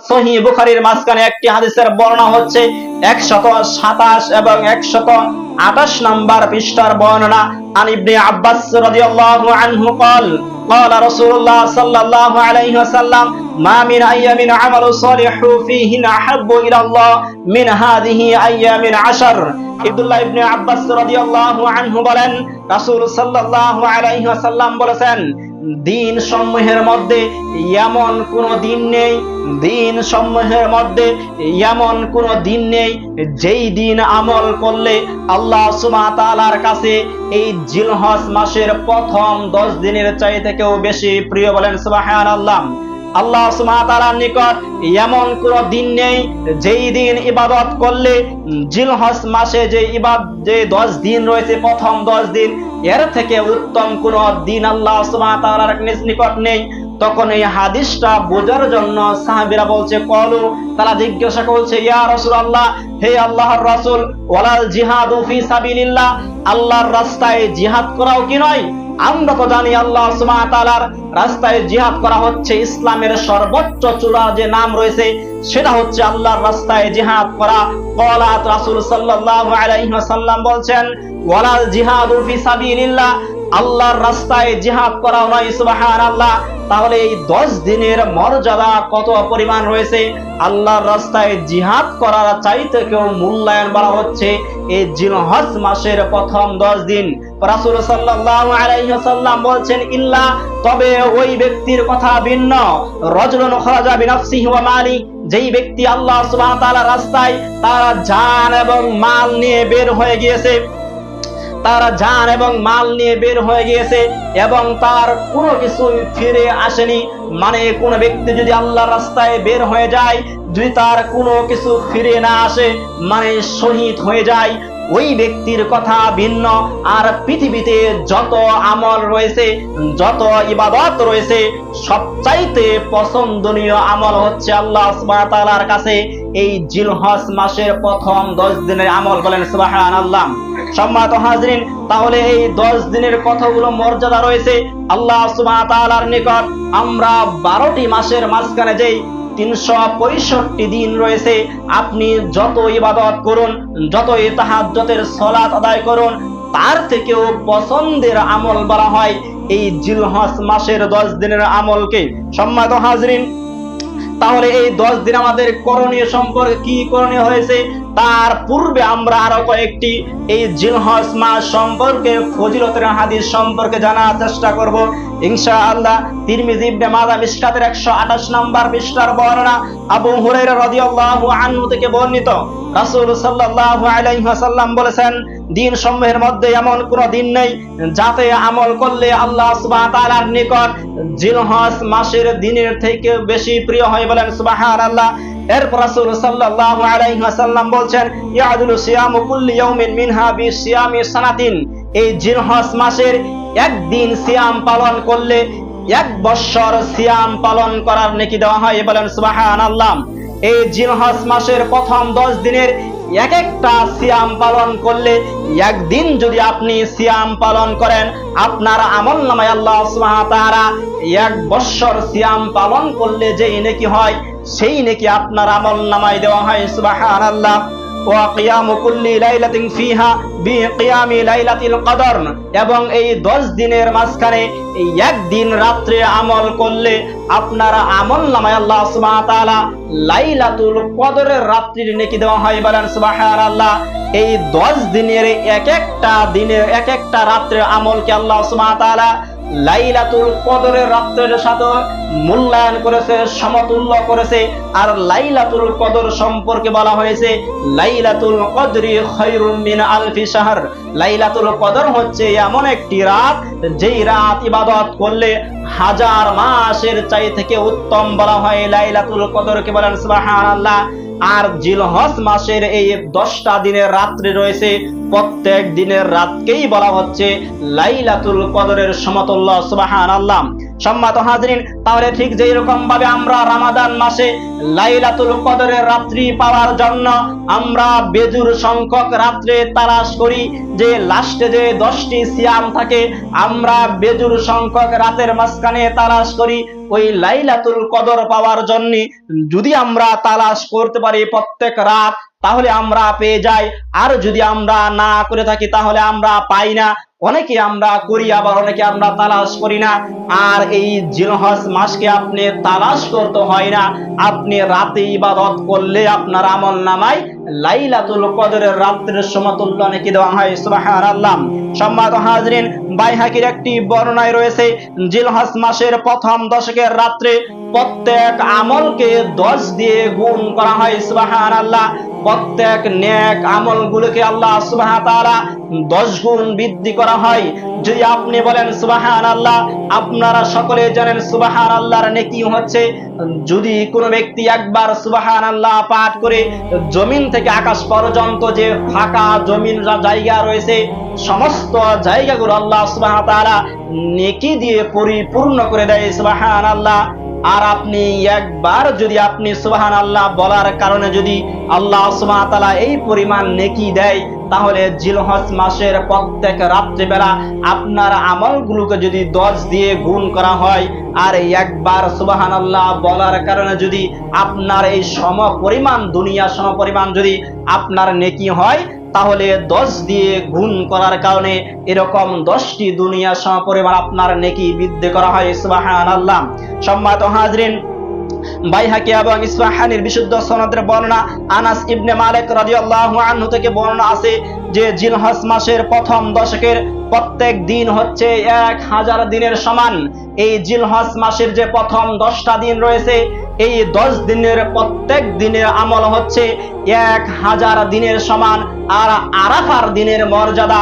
সহিহ বুখারীর মাঝখানে একটি হাদিসের বর্ণনা হচ্ছে 127 এবং 128 নম্বর পৃষ্ঠার বর্ণনা। আন ইবনে আব্বাস রাদিয়াল্লাহু আনহু قال قال رسول الله صلى الله عليه وسلم ما من أيام عمل صالح فيهن أحب إلى الله من هذه أيام 10। আব্দুল্লাহ ইবনে আব্বাস রাদিয়াল্লাহু আনহু বলেন, রাসূল সাল্লাল্লাহু আলাইহি ওয়াসাল্লাম বলেছেন, দিন সমূহের মধ্যে এমন কোন দিন নেই, দিন সমূহের মধ্যে এমন কোন দিন নেই যেই দিন আমল করলে আল্লাহ সুবহানাহু ওয়া তাআলার কাছে এই জিলহজ মাসের প্রথম 10 দিনের চাইতে কেউ বেশি প্রিয়। বলেন সুবহানাল্লাহ। আল্লাহ সুবহানাহু ওয়া তাআলার নিকট এমন কোন দিন নেই যেই দিন ইবাদত করলে জিলহজ মাসে যে 10 দিন রয়েছে, প্রথম 10 দিন, এর থেকে উত্তম কোন দিন আল্লাহ সুবহানাহু ওয়া তাআলার নিকট নেই। তখন এই হাদিসটা বোঝার জন্য সাহাবীরা বলছে, কলু, তারা জিজ্ঞাসা করছে, ইয়া রাসূলুল্লাহ, হে আল্লাহর রাসূল, ওয়ালাল জিহাদু ফি সাবিলিল্লাহ, আল্লাহর রাস্তায় জিহাদ করাও কি নয়? আমরা তো জানি আল্লাহ সুবহানাহু ওয়া তাআলার রাস্তায় জিহাদ করা হচ্ছে ইসলামের সর্বোচ্চ চূড়া যে নাম রয়েছে সেটা হচ্ছে আল্লাহর রাস্তায় জিহাদ করা। ক্বালাত রাসূল সাল্লাল্লাহু আলাইহি ওয়াসাল্লাম বলছেন, ওয়ালাল জিহাদু ফি সাবিলিল্লাহ, আল্লাহর রাস্তায় জিহাদ করা নয়। সুবহানাল্লাহ। তাহলে এই 10 দিনের মর্যাদা কত পরিমাণ রয়েছে! আল্লাহর রাস্তায় জিহাদ করার চাইতে কেউ মূল্যায়ন বলা হচ্ছে এই জিলহজ মাসের প্রথম 10 দিন। রাসূল সাল্লাল্লাহু আলাইহি ওয়াসাল্লাম বলছেন, ইল্লা, তবে ওই ব্যক্তির কথা ভিন্ন, রাজুলুন খারাজা বিনাফসিহি ওয়া মালি, যেই ব্যক্তি আল্লাহ সুবহানাহু ওয়া তাআলার রাস্তায় তার জান এবং মাল নিয়ে বের হয়ে গিয়েছে, তারা জান এবং মাল নিয়ে বের হয়ে গিয়েছে এবং তার কোনো কিছু ফিরে আসেনি। মানে কোন ব্যক্তি যদি আল্লাহর রাস্তায় বের হয়ে যায়, যদি তার কোনো কিছু ফিরে না আসে, মানে শহীদ হয়ে যায়, ওই ব্যক্তির কথা ভিন্ন। আর পৃথিবীতে যত আমল রয়েছে, যত ইবাদত রয়েছে, সবচাইতে পছন্দনীয় আমল হচ্ছে আল্লাহ সুবহানাহু ওয়া তাআলার কাছে এই জিলহজ মাসের প্রথম 10 দিনের আমল। বলেন সুবহানাল্লাহ। সম্মানিত হাজরিন, তাহলে এই 10 দিনের কতগুলো মর্যাদা রয়েছে আল্লাহ সুবহানাহু ওয়া তাআলার নিকট। আমরা 12টি মাসের মাঝখানে যেই 365 দিন রয়েছে, আপনি যত ইবাদত করুন, যত তাহাজ্জুদের সালাত আদায় করুন, তার থেকেও পছন্দের আমল বলা হয় এই জিলহজ মাসের 10 দিনের আমলকে। সম্মানিত হাজরিন, তাহলে এই 10 দিন আমাদের করণীয় সম্পর্কে কি করণীয় হয়েছে, তার পূর্বে আমরা আরো কয়েকটি এই জিলহজ মাস সম্পর্কে ফজিলতের হাদিস সম্পর্কে জানার চেষ্টা করব ইনশাআল্লাহ। তিরমিজি ইবনে মাজাহ মিশকাতের 128 নম্বর পৃষ্ঠার বর্ণনা, আবু হুরায়রা রাদিয়াল্লাহু আনহু থেকে বর্ণিত, রাসূল সাল্লাল্লাহু আলাইহি ওয়াসাল্লাম বলেছেন, দিন সমূহের মধ্যে এমন কোন দিন নেই যাতে আমল করলে আল্লাহ সুবহানাহু ওয়া তাআলার নিকট জিলহজ মাসের দিনের থেকে বেশি প্রিয় হয়। বলেন সুবহানাল্লাহ। এরপর রাসূল সাল্লাল্লাহু আলাইহি ওয়াসাল্লাম বলছেন, ইয়াদুলু সিয়ামু কুল্লি ইয়াউমিন মিনহা বিসিয়ামি সানাতিন, এই জিলহজ মাসের একদিন সিয়াম পালন করলে 1 বছর সিয়াম পালন করার নেকি দেওয়া হয়। বলেন সুবহানাল্লাহ। এই জিলহজ মাসের প্রথম 10 দিনের এক একটা সিয়াম পালন করলে, একদিন যদি আপনি সিয়াম পালন করেন, আপনার আমলনামায় আল্লাহ সুবহানাহু ওয়া তাআলা 1 বছর সিয়াম পালন করলে যে নেকি হয়, সেই নেকি আপনার আমলনামায় দেওয়া হয়। সুবহানাল্লাহ। ওয়া কিয়ামু কুল্লি লাইলাতিন ফিহা বিকিয়ামি লাইলাতিল কদর, এবং এই 10 দিনের মাঝখানে এই একদিন রাত্রে আমল করলে আপনার আমলনামায় আল্লাহ সুবহানাহু ওয়া তাআলা লাইলাতুল কদরের রাত্রির নেকি দেওয়া হয়। বলেন সুবহানাল্লাহ। এই 10 দিনের এক একটা রাত্রের আমলকে আল্লাহ সুবহানাহু ওয়া তাআলা লাইলাতুল কদরের রাত্রের সাথে মূল্যায়ন করেছে, সমতুল্য করেছে। আর লাইলাতুল কদর সম্পর্কে বলা হয়েছে, লাইলাতুল কদরি খায়রুম মিন আলফি শাহর, লাইলাতুল কদর হচ্ছে এমন একটি রাত যেই রাত ইবাদত করলে 1000 মাসের চাই থেকে উত্তম বলা হয় লাইলাতুল কদরকে। বলেন সুবহানাল্লাহ। আর জিলহজ মাসের এই 10টা দিনের রাত্রি রয়েছে, প্রত্যেক দিনের রাতকেই বলা হচ্ছে লাইলাতুল কদরের সমতুল্য। সুবহানাল্লাহ। সম্মানিত হাজরিন, তাহলে ঠিক যেই রকম ভাবে আমরা রমাদান মাসে লাইলাতুল কদরের রাত্রি পাওয়ার জন্য আমরা বেজুর সংখ্যক রাত্রে তালাশ করি, যে লাস্টে যে 10টি সিয়াম থাকে আমরা বেজুর সংখ্যক রাতের মাঝখানে তালাশ করি ওই লাইলাতুল কদর পাওয়ার জন্য। যদি আমরা তালাশ করতে পারি প্রত্যেক রাত তাহলে আমরা পেয়ে যাই, আর যদি আমরা না করে থাকি তাহলে আমরা পাই না। অনেকে আমরা করি, আবার অনেকে আমরা তালাশ করি না। আর এই জিলহজ মাসকে আপনি তালাশ করতে হয় না, আপনি রাতে ইবাদত করলে আপনার আমল নামায় লাইলাতুল কদরের রাত্রের সমতুল্য নেকি দেওয়া হয়। সুবহানাল্লাহ। সম্মানিত হাজরিন, বাইহাকির একটি বর্ণনায় রয়েছে জিলহজ মাসের প্রথম দশকের রাত্রে প্রত্যেক আমলকে 10 দিয়ে গুণ করা হয়। সুবহানাল্লাহ। প্রত্যেক নেক আমলগুলোকে আল্লাহ সুবহানাহু ওয়া তাআলা 10 গুণ বৃদ্ধি করা হয়। যদি আপনি বলেন সুবহানাল্লাহ, আপনারা সকলে জানেন সুবহানাল্লাহর নেকি হচ্ছে, যদি কোনো ব্যক্তি একবার সুবহানাল্লাহ পাঠ করে জমিন থেকে আকাশ পর্যন্ত যে ফাঁকা জমিন জায়গা রয়েছে সমস্ত জায়গাগুলো আল্লাহ সুবহানাহু ওয়া তাআলা নেকি দিয়ে পরিপূর্ণ করে দেয়। সুবহানাল্লাহ। আর আপনি একবার যদি আপনি সুবহানাল্লাহ বলার কারণে যদি আল্লাহ সুবহানাহু ওয়া তাআলা এই পরিমাণ নেকি দেয়, তাহলে জিলহজ মাসের প্রত্যেক রাত্রিবেলা আপনার আমলগুলোকে যদি 10 দিয়ে গুণ করা হয়, আর একবার সুবহানাল্লাহ বলার কারণে যদি আপনার এই সম পরিমাণ দুনিয়া সম পরিমাণ যদি আপনার নেকি হয়, তাহলে 10 দিয়ে গুণ করার কারণে এরকম 10টি দুনিয়া সম পরিমাণ আপনার নেকি বৃদ্ধি করা হয়। সুবহানাল্লাহ। সম্মানিত হাজরিন, বাইহাকি এবং ইসফাহানির বিশুদ্ধ সনদের বর্ণনা আনাস ইবনে মালিক রাদিয়াল্লাহু আনহু থেকে বর্ণনা আছে যে জিলহজ মাসের প্রথম দশকের প্রত্যেক দিন হচ্ছে 1000 দিনের সমান। এই জিলহজ মাসের যে প্রথম 10টা দিন রয়েছে এই 10 দিনের প্রত্যেক দিনের আমল হচ্ছে 1000 দিনের সমান, আর আরাফার দিনের মর্যাদা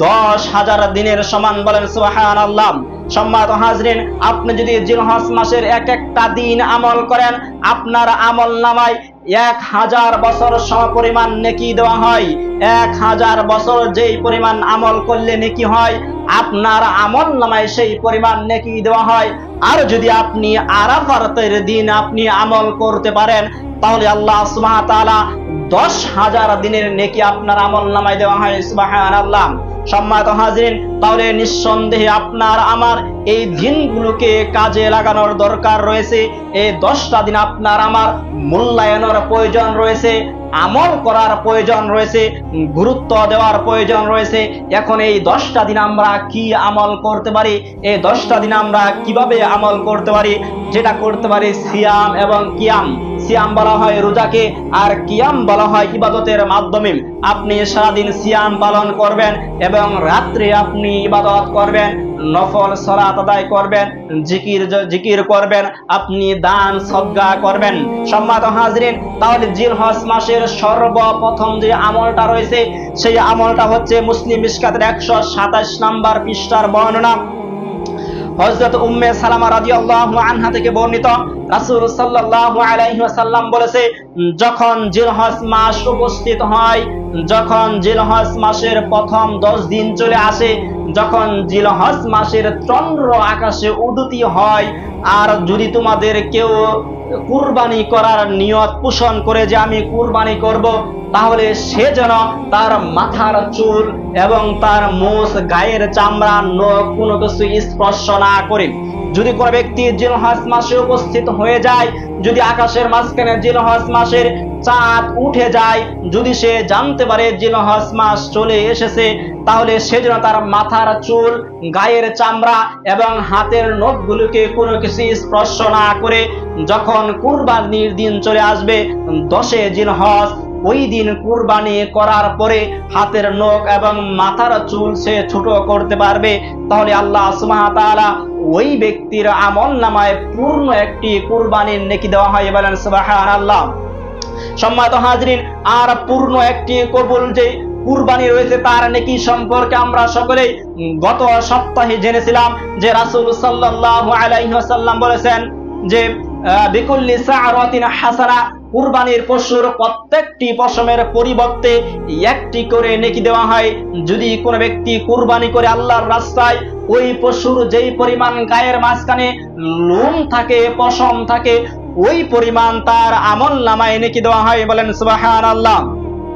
10,000 দিনের সমান। বলেন সুবহানাল্লাহ। সম্মানিত হাজরিন, আপনি যদি জিলহজ মাসের এক একটা দিন আমল করেন আপনার আমল নামায় 1000 বছর সমপরিমাণ নেকি দেওয়া হয়। 1000 বছর যেই পরিমাণ আমল করলে নেকি হয় আপনার আমল নামায় সেই পরিমাণ নেকি দেওয়া হয়। আর যদি আপনি আরাফাতের দিন আপনি আমল করতে পারেন তাহলে আল্লাহ সুবহানাহু ওয়া তাআলা 10,000 দিনের নেকি আপনার আমল নামায় দেওয়া হয়। সুবহানাল্লাহ। সম্মানিত হাজরিন, তাহলে নিঃসন্দেহে আপনার আমার এই দিনগুলোকে কাজে লাগানোর দরকার রয়েছে। এই 10টা দিন আপনার আমার মূল্যায়নের প্রয়োজন রয়েছে, আমল করার প্রয়োজন রয়েছে, গুরুত্ব দেওয়ার প্রয়োজন রয়েছে। এখন এই 10টা দিন আমরা কি আমল করতে পারি, এই 10টা দিন আমরা কিভাবে আমল করতে পারি? যেটা করতে পারি সিয়াম এবং কিয়াম। সিয়াম বলা হয় রোজাকে, আর কিয়াম বলা হয় ইবাদতের মাধ্যমে। আপনি সারাদিন সিয়াম পালন করবেন এবং রাত্রে আপনি ইবাদত করবেন, নফল সালাত আদায় করবেন, জিকির করবেন, আপনি দান সদকা করবেন। সম্মানিত হাজরিন, তাহলে জিলহজ মাসের সর্বপ্রথম যে আমলটা রয়েছে সেই আমলটা হচ্ছে মুসলিম মিশকাতের 127 নম্বর পৃষ্ঠার বর্ণনা। হযরত উম্মে সালামা রাদিয়াল্লাহু আনহা থেকে বর্ণিত, রাসূল সাল্লাল্লাহু আলাইহি ওয়াসাল্লাম বলেছে, যখন জিলহজ মাস উপস্থিত হয়, যখন জিলহজ মাসের প্রথম 10 দিন চলে আসে, যখন জিলহজ মাসের চন্দ্র আকাশে উদিত হয়, আর যদি তোমাদের কেউ কুরবানি করার নিয়ত পোষণ করে যে আমি কুরবানি করব, তাহলে সে যেন তার মাথার চুল এবং তার মুখ, গায়ের চামড়া, নখ কোনো কিছু স্পর্শ না করে। যদি কোনো ব্যক্তি জিলহজ মাসে উপস্থিত হয়ে যায়, যদি আকাশের মাঝখানে জিলহজ মাসের চাঁদ উঠে যায়, যদি সে জানতে পারে জিলহজ মাস চলে এসেছে, তাহলে সে যেন তার মাথার চুল, গায়ের চামড়া এবং হাতের নখগুলোকে কোনো কিছু স্পর্শ না করে যখন কুরবানির দিন চলে আসবে 10 জিলহজ, ওই দিন কুরবানি করার পরে হাতের নখ এবং মাথার চুল সে ছোট করতে পারবে, তাহলে আল্লাহ সুবহানাহু ওয়া তাআলা ওই ব্যক্তির আমল নামায় পূর্ণ একটি কুরবানির নেকি দেওয়া হয়। বলেন সুবহানাল্লাহ। সম্মানিত হাজরিন, আর পূর্ণ একটি কবুল যে কুরবানি রয়েছে তার নেকি সম্পর্কে আমরা সকলেই গত সপ্তাহে জেনেছিলাম যে রাসূল সাল্লাল্লাহু আলাইহি ওয়াসাল্লাম বলেছেন যে বিকুল্লি সা'রাতিন হাসানা, কুরবানির পশুর প্রত্যেকটি পশমের পরিবর্তে একটি করে নেকি দেওয়া হয়। যদি কোনো ব্যক্তি কুরবানি করে আল্লাহর রাস্তায় ওই পশুর যেই পরিমাণ গায়ের মাঝখানে লোম থাকে, পশম থাকে, ওই পরিমাণ তার আমল নামায় নেকি দেওয়া হয়। বলেন সুবহানাল্লাহ।